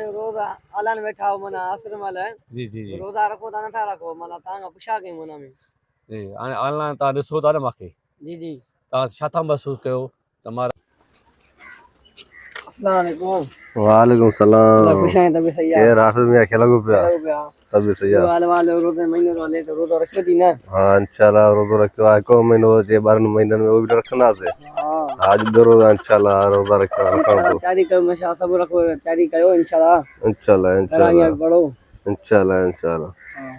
रोजा अलान बैठा हो मना असर मल जी जी जी रोजा रखो ता नथा रखो मना तांगा पुछा के मना में जी हाणे ऑनलाइन तव्हां ॾिसो था न मूंखे जी जी तव्हां छा था महसूसु कयो त मां अस्सलाम वालेकुम वालेकुम सलाम अल्लाह खुश है तबे सही है के राफिज में खेला को पिया चलो भैया तबे सही है वाले वाले रोजे महीने वाले तो रोजा रखो थी ना हां इंशाल्लाह रोजा रखो आ को महीनो जे 12 महीनन में वो भी रखना से हां आज दो रोजा इंशाल्लाह रोजा रखो इंशाल्लाह तैयारी करो मशा सब रखो तैयारी करो इंशाल्लाह इंशाल्लाह करांगे पढ़ो इंशाल्लाह इंशाल्लाह हां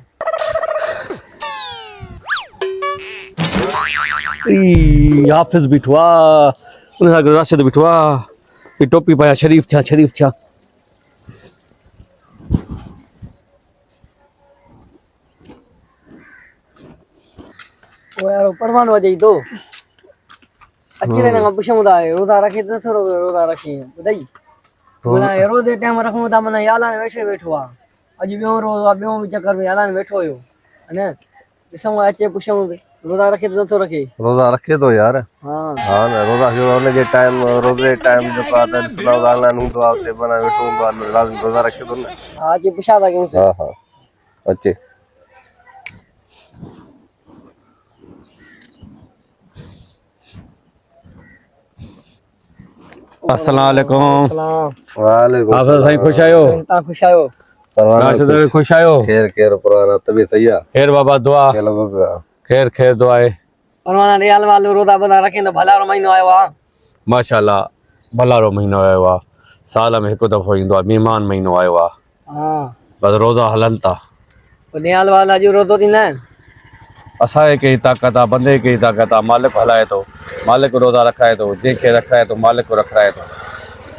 हाफ़िज़ बीठो आहे उन सां गॾु राशिद बीठो आहे ही टोपी पाया शरीफ़ थिया वो यार परवान हो जाई तो अच्छे ना पुछूं था रोजा रखे तो थोरो रोजा रखे बुधाई बोला रोजे टाइम रखूं था मना याला वैसे बैठो आ अज बियो रोजा बियो चक्कर में याला बैठो हो है ना ॾिसूं अचे पुछूं रोजा रखे तो नथो रखे रोजा रखे तो यार हां हां ना रोजा जो उन जे टाइम रोजे टाइम जो का त सलाह ऑनलाइन हूंदो आहे ते बना वेठो हूंदो आहे लाज़िम रोजा रखे तो न हां अचे पुछा था क्यों हां हां अचे अस्सलाम वालेकुम सलाम वालेकुम हाफ़िज़ साईं खुश आहियो ता खुश आयो राशिद खुश आहियो खैर खैर पुराना तबे सही है खैर बाबा दुआ खेला को पिया खैर दुआ आहे परवाना रियाल वालो रोजा बना रखे तो भला रो महीनो आयो आ माशाल्लाह भलारो महीनो आयो आहे साल में हिकु दफ़ो ईंदो आहे महिमान महीनो आयो आहे हां बसि रोज़ा हलनि था रियाल वाला जो रोजो थी ना असांखे कई ताक़त आहे बंदे कई ताक़त आहे मालिक हलाए थो मालिक रोज़ा रखाए थो जंहिंखे रखाए थो मालिक रखाए थो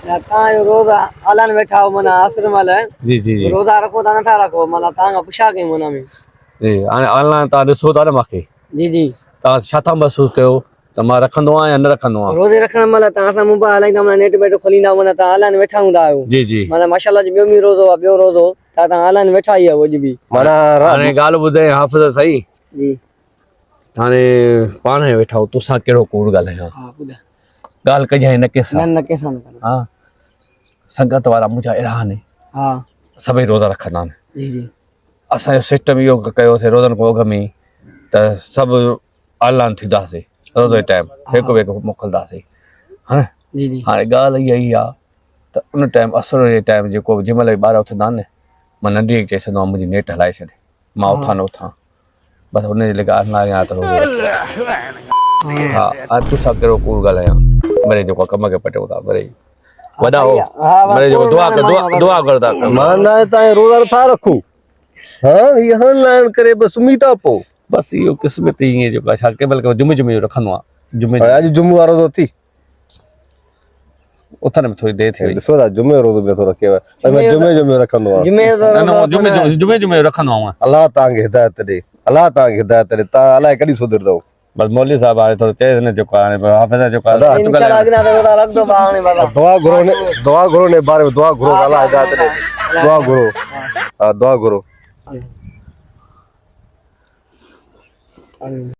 या ता रोजा अलान बैठा हो मना असर मल जी जी जी रोजा रखो ता नथा रखो मना तांगा पुछा के मना में जी हाणे ऑनलाइन तव्हां ॾिसो था न मूंखे जी जी तव्हां छा था महसूसु कयो त मां रखंदो आहियां या न रखंदो आहियां रोजे रखण मल ता सा मोबाइल हलाईंदा मना नेट बेट खोलींदा मना ता अलान बैठा हूंदा आयो जी जी मना माशाल्लाह जी बियो रोजो आ बियो रोजो ता अलान बैठा ही आ वो जी भी माना हाणे ॻाल्हि ॿुधाए हाफ़िज़ सही जी हाणे पाण वेठा हो तोसां कहिड़ो कूड़ ॻाल्हायां हां बुधा ॻाल्हि कजांइ न कंहिंसां न कैसा न हा संगत वारा मुंहिंजा अहिड़ा आहिनि हां सभई रोज़ा रखंदा आहिनि जी जी असांजो सिस्टम इहो कयोसीं रोज़नि खां अॻु में त सभु ऑनलाइन थींदासीं रोज़े टाइम हिकु ॿिए खे मोकिलींदासीं हा न जी जी हाणे ॻाल्हि इहा ई आहे त उन टाइम असुर जे टाइम जेको जंहिं महिल ॿार उथंदा आहिनि न मां नंढी खे चई छॾंदो आहियां मुंहिंजी नेट हलाए छॾे मां उथां न उथां बसि हुनजे लाइ ऑनलाइन आहियां त रोज़ो हा हाणे तोसां कहिड़ो कूड़ ॻाल्हायां मिड़ई जेको कम खे पटियो था मिड़ई वॾा हो मिड़ई जेको दुआ करदा कयो माना ताए रोजा था रखो हां ये ऑनलाइन करे बस उम्मीद पो बसि इहो क़िस्मत ईअं जेको आहे छा कंहिं महिल जुमे रखंदो आहे जुमे आज जुमे वारो तो थी उथण में थोरी देरि थी वई ॾिसो था जुमे रोज़ो में थो रखे मैं जुमे रखंदो आहियां जुमे रखंदो आहियां अल्लाह तव्हांखे हिदायत ॾे अल्लाह तव्हांखे हिदायत ॾे तव्हां अलाए कॾहिं सुधरंदव बस मौलवी साहब हाणे थोरो चएसि न जेको हाणे हाफ़िज़ जेको इंशाल्लाह अगना रोजा रख दो बाने बाबा दुआ घुरो ने बारे में दुआ घुरो अल्लाह हिदायत ॾे दुआ घुरो हां दुआ घुरो आमीन